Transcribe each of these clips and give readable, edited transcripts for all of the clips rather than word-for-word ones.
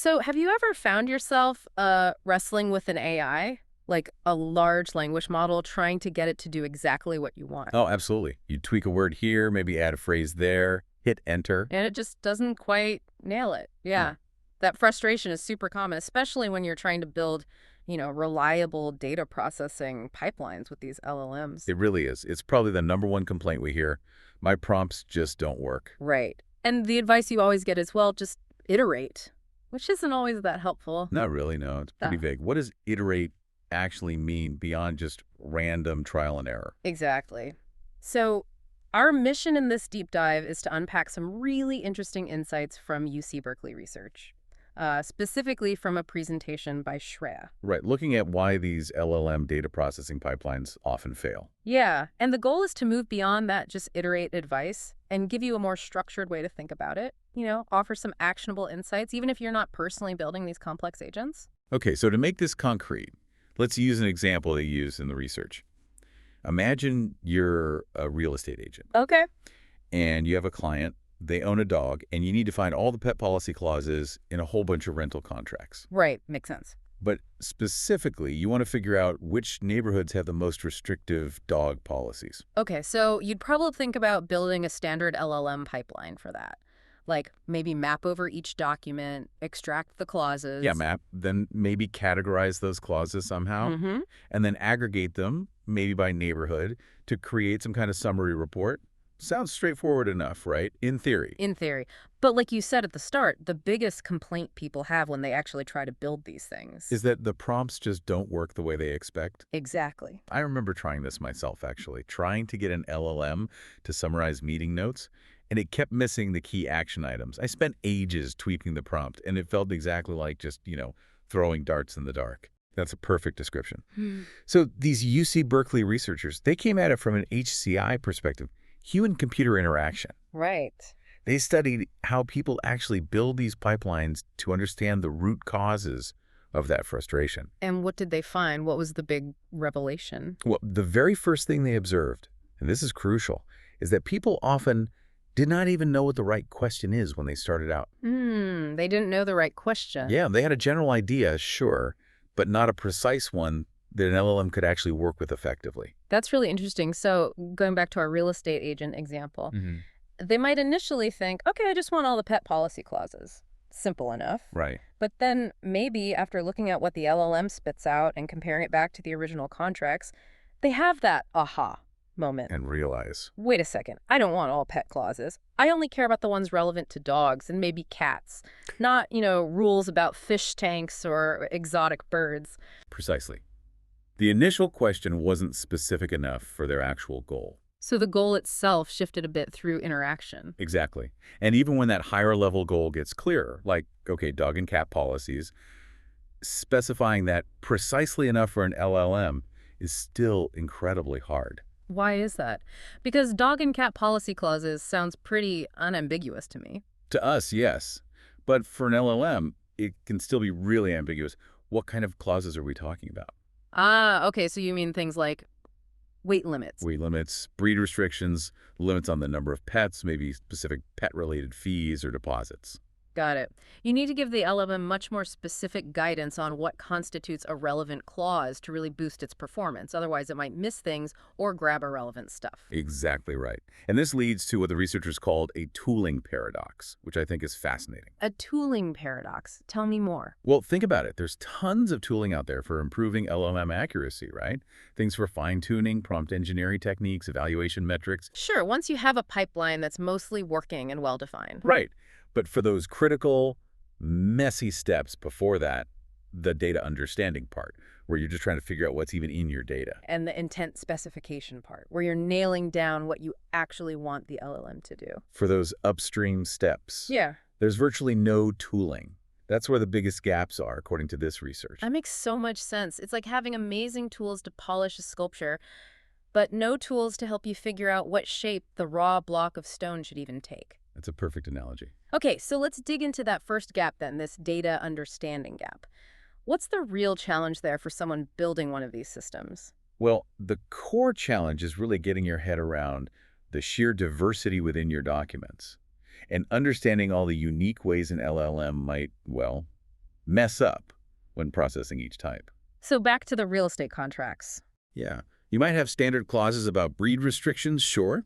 So, have you ever found yourself wrestling with an AI, like a large language model, trying to get it to do exactly what you want? Oh, absolutely. You tweak a word here, maybe add a phrase there, hit enter. And it just doesn't quite nail it. Hmm. Yeah. That frustration is super common, especially when you're trying to build, reliable data processing pipelines with these LLMs. It really is. It's probably the number one complaint we hear. My prompts just don't work. Right. And the advice you always get is, well, just iterate, which isn't always that helpful. Not really, no. It's pretty Ah, vague. What does iterate actually mean beyond just random trial and error? exactly. So, our mission in this deep dive is to unpack some really interesting insights from UC Berkeley research, specifically from a presentation by Shreya. Right, looking at why these LLM data processing pipelines often fail. Yeah, and the goal is to move beyond that just iterate advice and give you a more structured way to think about it, offer some actionable insights, even if you're not personally building these complex agents. Okay, so to make this concrete, let's use an example they use in the research. Imagine you're a real estate agent Okay. and you have a client, they own a dog, and you need to find all the pet policy clauses in a whole bunch of rental contracts. Right, makes sense. But specifically, you want to figure out which neighborhoods have the most restrictive dog policies. Okay, so you'd probably think about building a standard LLM pipeline for that. Like maybe map over each document, extract the Yeah, clauses. map, then maybe categorize those clauses somehow, Mm-hmm. and then aggregate them, maybe by neighborhood, to create some kind of summary report. Sounds straightforward enough, right? In theory. In theory. But like you said at the start, the biggest complaint people have when they actually try to build these things. Is that the prompts just don't work the way they expect? Exactly. I remember trying this myself, actually, trying to get an LLM to summarize meeting notes, and it kept missing the key action items. I spent ages tweaking the prompt, and it felt exactly like just, throwing darts in the dark. That's a perfect description. Hmm. So these UC Berkeley researchers, they came at it from an HCI perspective, human-computer interaction. Right. They studied how people actually build these pipelines to understand the root causes of that frustration. And what did they find? What was the big revelation? Well, the very first thing they observed, and this is crucial, is that people often did not even know what the right question is when they started out. They didn't know the right question. Yeah, they had a general idea, sure, but not a precise one that an LLM could actually work with effectively. That's really interesting. So, going back to our real estate agent example, Hmm. they might initially think, okay, I just want all the pet policy clauses. Simple enough. Right. But then maybe after looking at what the LLM spits out and comparing it back to the original contracts, they have that aha moment. And realize. Wait a second, I don't want all pet clauses. I only care about the ones relevant to dogs and maybe cats, not, rules about fish tanks or exotic birds. Precisely. The initial question wasn't specific enough for their actual goal. So the goal itself shifted a bit through interaction. Exactly. And even when that higher level goal gets clearer, like, okay, dog and cat policies, specifying that precisely enough for an LLM is still incredibly hard. Why is that? Because dog and cat policy clauses sounds pretty unambiguous to me. To us, yes. But for an LLM, it can still be really ambiguous. What kind of clauses are we talking about? Ah, okay, so you mean things like weight limits. Weight limits, breed restrictions, limits on the number of pets, maybe specific pet-related fees or deposits. Got it. You need to give the LLM much more specific guidance on what constitutes a relevant clause to really boost its performance. Otherwise, it might miss things or grab irrelevant stuff. Exactly right. And this leads to what the researchers called a tooling paradox, which I think is fascinating. A tooling paradox. Tell me more. Well, think about it. There's tons of tooling out there for improving LLM accuracy, right? Things for fine-tuning, prompt engineering techniques, evaluation metrics. Sure, once you have a pipeline that's mostly working and well-defined. Right. But for those critical, messy steps before that, the data understanding part, where you're just trying to figure out what's even in your data. And the intent specification part, where you're nailing down what you actually want the LLM to do. For those upstream steps, Yeah, there's virtually no tooling. That's where the biggest gaps are, according to this research. that makes so much sense. It's like having amazing tools to polish a sculpture, but no tools to help you figure out what shape the raw block of stone should even take. That's a perfect analogy. Okay, so let's dig into that first gap then, this data understanding gap. What's the real challenge there for someone building one of these systems? Well, the core challenge is really getting your head around the sheer diversity within your documents and understanding all the unique ways an LLM might, well, mess up when processing each type. So back to the real estate contracts. Yeah, you might have standard clauses about breed restrictions, sure,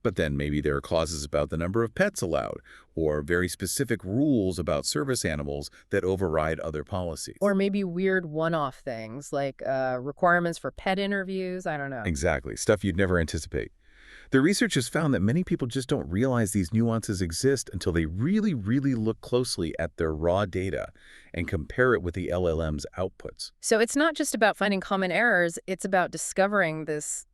but then maybe there are clauses about the number of pets allowed, or very specific rules about service animals that override other policies. Or maybe weird one-off things like requirements for pet interviews. I don't know. Exactly, stuff you'd never anticipate. The research has found that many people just don't realize these nuances exist until they really, really look closely at their raw data and compare it with the LLM's outputs. So it's not just about finding common errors, it's about discovering this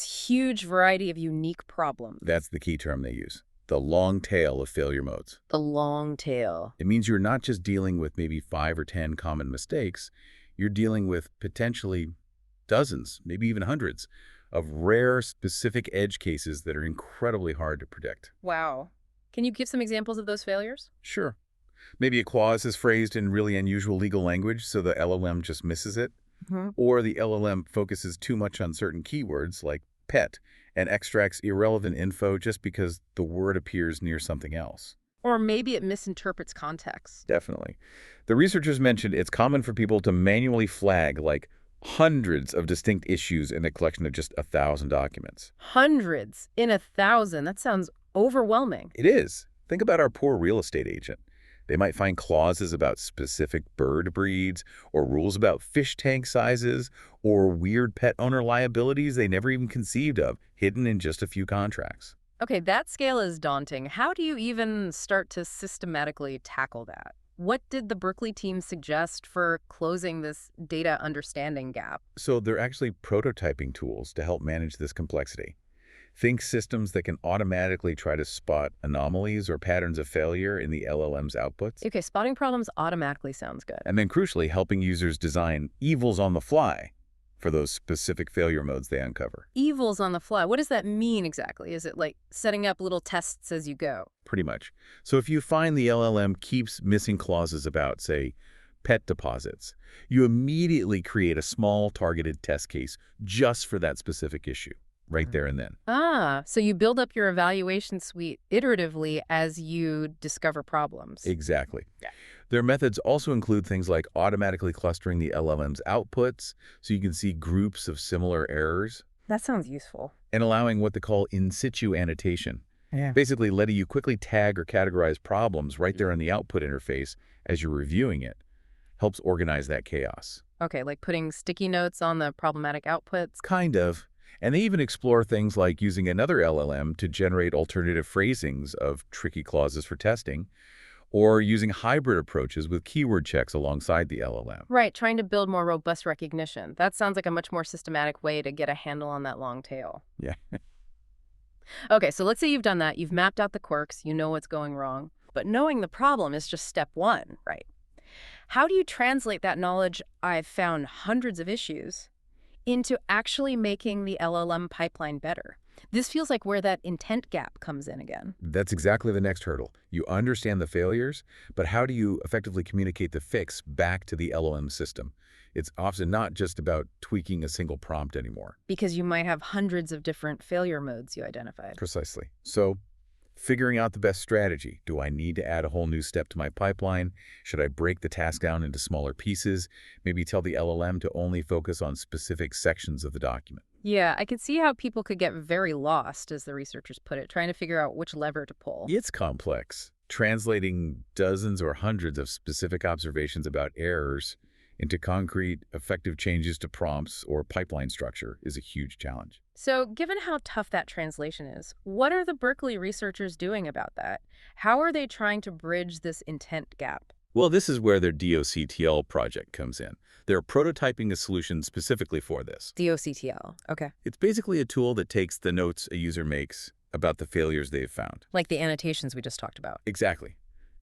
huge variety of unique problems. That's the key term they use, the long tail of failure modes. The long tail. It means you're not just dealing with maybe 5 or 10 common mistakes, you're dealing with potentially dozens, maybe even hundreds, of rare, specific edge cases that are incredibly hard to predict. Wow. Can you give some examples of those failures? Sure. Maybe a clause is phrased in really unusual legal language, so the LLM just misses it. Hmm. Or the LLM focuses too much on certain keywords, like pet, and extracts irrelevant info just because the word appears near something else. Or maybe it misinterprets context. Definitely. The researchers mentioned it's common for people to manually flag, like, hundreds of distinct issues in a collection of just 1,000 documents. Hundreds in 1,000. That sounds overwhelming. It is. Think about our poor real estate agent. They might find clauses about specific bird breeds, or rules about fish tank sizes, or weird pet owner liabilities they never even conceived of, hidden in just a few contracts. Okay, that scale is daunting. How do you even start to systematically tackle that? What did the Berkeley team suggest for closing this data understanding gap? So they're actually prototyping tools to help manage this complexity. Think systems that can automatically try to spot anomalies or patterns of failure in the LLM's outputs. Okay, spotting problems automatically sounds good. And then crucially, helping users design evils on the fly for those specific failure modes they uncover. Evils on the fly. What does that mean exactly? Is it like setting up little tests as you go? Pretty much. So if you find the LLM keeps missing clauses about, say, pet deposits, you immediately create a small targeted test case just for that specific issue, right there and then. Ah, so you build up your evaluation suite iteratively as you discover problems. Exactly. Their methods also include things like automatically clustering the LLM's outputs so you can see groups of similar errors, That sounds useful. and allowing what they call in situ annotation, Yeah. basically letting you quickly tag or categorize problems right there in the output interface as you're reviewing it, helps organize that chaos. Okay, like putting sticky notes on the problematic outputs. Kind of. And they even explore things like using another LLM to generate alternative phrasings of tricky clauses for testing, or using hybrid approaches with keyword checks alongside the LLM. Right, trying to build more robust recognition. That sounds like a much more systematic way to get a handle on that long tail. Yeah. Okay, so let's say you've done that. You've mapped out the quirks. You know what's going wrong. But knowing the problem is just step one, right? How do you translate that knowledge, I've found hundreds of issues, into actually making the LLM pipeline better? This feels like where that intent gap comes in again. That's exactly the next hurdle. You understand the failures, but how do you effectively communicate the fix back to the LLM system? It's often not just about tweaking a single prompt anymore. Because you might have hundreds of different failure modes you identified. Precisely. So, figuring out the best strategy. Do I need to add a whole new step to my pipeline? Should I break the task down into smaller pieces? Maybe tell the LLM to only focus on specific sections of the document. Yeah, I could see how people could get very lost, as the researchers put it, trying to figure out which lever to pull. It's complex. Translating dozens or hundreds of specific observations about errors into concrete, effective changes to prompts or pipeline structure is a huge challenge. So, given how tough that translation is, what are the Berkeley researchers doing about that? How are they trying to bridge this intent gap? Well, this is where their DOCTL project comes in. They're prototyping a solution specifically for this. DOCTL. Okay. It's basically a tool that takes the notes a user makes about the failures they've found. Like the annotations we just talked about. Exactly.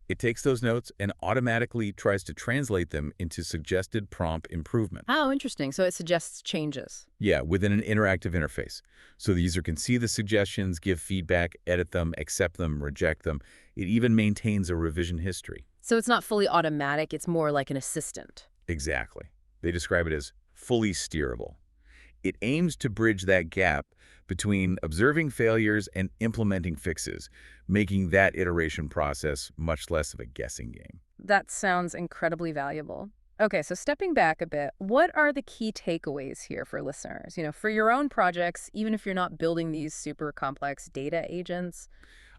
It takes those notes and automatically tries to translate them into suggested prompt improvement. Oh, interesting. So it suggests changes. Yeah, within an interactive interface. So the user can see the suggestions, give feedback, edit them, accept them, reject them. It even maintains a revision history. So it's not fully automatic, it's more like an assistant. Exactly. They describe it as fully steerable. It aims to bridge that gap between observing failures and implementing fixes, making that iteration process much less of a guessing game. That sounds incredibly valuable. Okay, so stepping back a bit, what are the key takeaways here for listeners? For your own projects, even if you're not building these super complex data agents?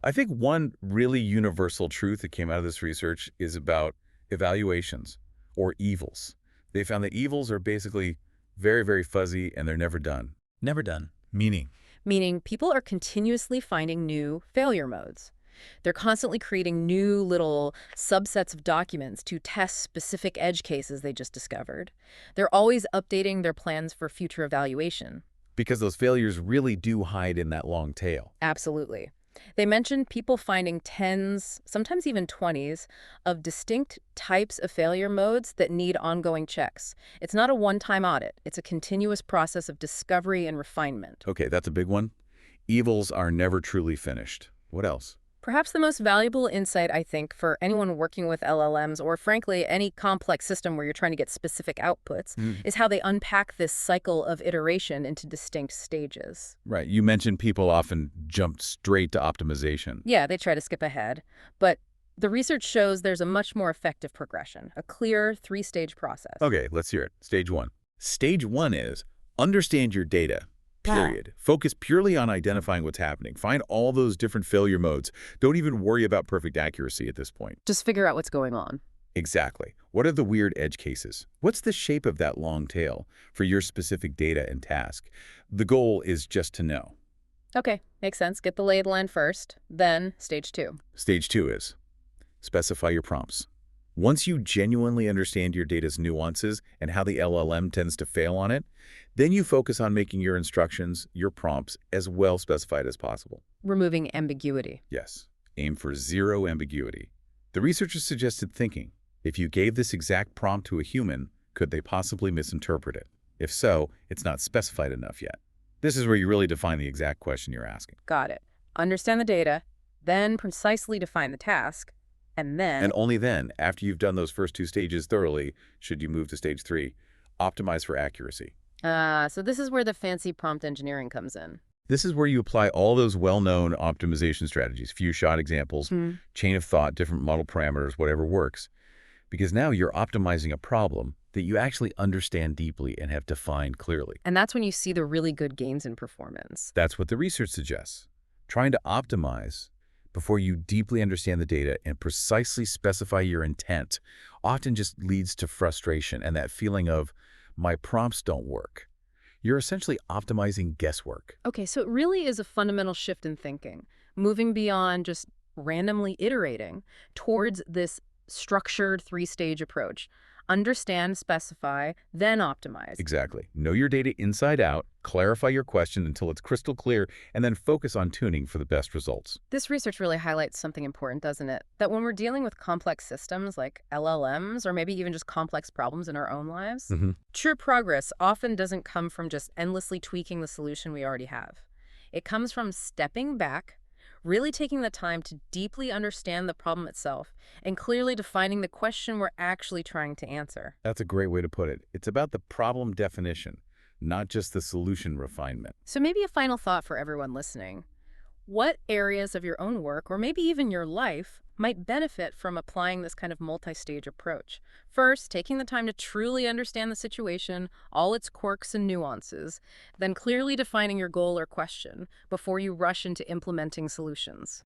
I think one really universal truth that came out of this research is about evaluations or evils. They found that evils are basically very, very fuzzy and they're never done. Never done. Meaning, Meaning people are continuously finding new failure modes. They're constantly creating new little subsets of documents to test specific edge cases they just discovered. They're always updating their plans for future evaluation. because those failures really do hide in that long tail. Absolutely. They mentioned people finding tens, sometimes even 20s, of distinct types of failure modes that need ongoing checks. It's not a one-time audit. It's a continuous process of discovery and refinement. Okay, that's a big one. Evils are never truly finished. What else? Perhaps the most valuable insight, I think, for anyone working with LLMs or, frankly, any complex system where you're trying to get specific outputs is how they unpack this cycle of iteration into distinct stages. Right. You mentioned people often jump straight to optimization. Yeah, they try to skip ahead, but the research shows there's a much more effective progression, a clear three-stage process. Okay, let's hear it. Stage one. Stage one is understand your data, period. Focus purely on identifying what's happening. Find all those different failure modes. Don't even worry about perfect accuracy at this point. Just figure out what's going on. Exactly. What are the weird edge cases? What's the shape of that long tail for your specific data and task? The goal is just to know. Okay, makes sense. Get the lay of the land first, then stage two. Stage two is specify your prompts. Once you genuinely understand your data's nuances and how the LLM tends to fail on it, then you focus on making your instructions, your prompts, as well specified as possible. Removing ambiguity. Yes, aim for zero ambiguity. The researchers suggested thinking, if you gave this exact prompt to a human, could they possibly misinterpret it? If so, it's not specified enough yet. This is where you really define the exact question you're asking. Got it. Understand the data, then precisely define the task, and then... And only then, after you've done those first two stages thoroughly, should you move to stage three, optimize for accuracy. So this is where the fancy prompt engineering comes in. This is where you apply all those well-known optimization strategies, few-shot examples, chain of thought, different model parameters, whatever works. Because now you're optimizing a problem that you actually understand deeply and have defined clearly. And that's when you see the really good gains in performance. That's what the research suggests. Trying to optimize before you deeply understand the data and precisely specify your intent often just leads to frustration and that feeling of, my prompts don't work. You're essentially optimizing guesswork. Okay, so it really is a fundamental shift in thinking, moving beyond just randomly iterating towards this structured three-stage approach. Understand, specify, then optimize. Exactly. Know your data inside out, clarify your question until it's crystal clear, and then focus on tuning for the best results. This research really highlights something important, doesn't it? That when we're dealing with complex systems like LLMs, or maybe even just complex problems in our own lives, true progress often doesn't come from just endlessly tweaking the solution we already have. It comes from stepping back, really taking the time to deeply understand the problem itself, and clearly defining the question we're actually trying to answer. That's a great way to put it. It's about the problem definition, not just the solution refinement. So maybe a final thought for everyone listening. What areas of your own work, or maybe even your life, might benefit from applying this kind of multi-stage approach? First, taking the time to truly understand the situation, all its quirks and nuances, then clearly defining your goal or question before you rush into implementing solutions.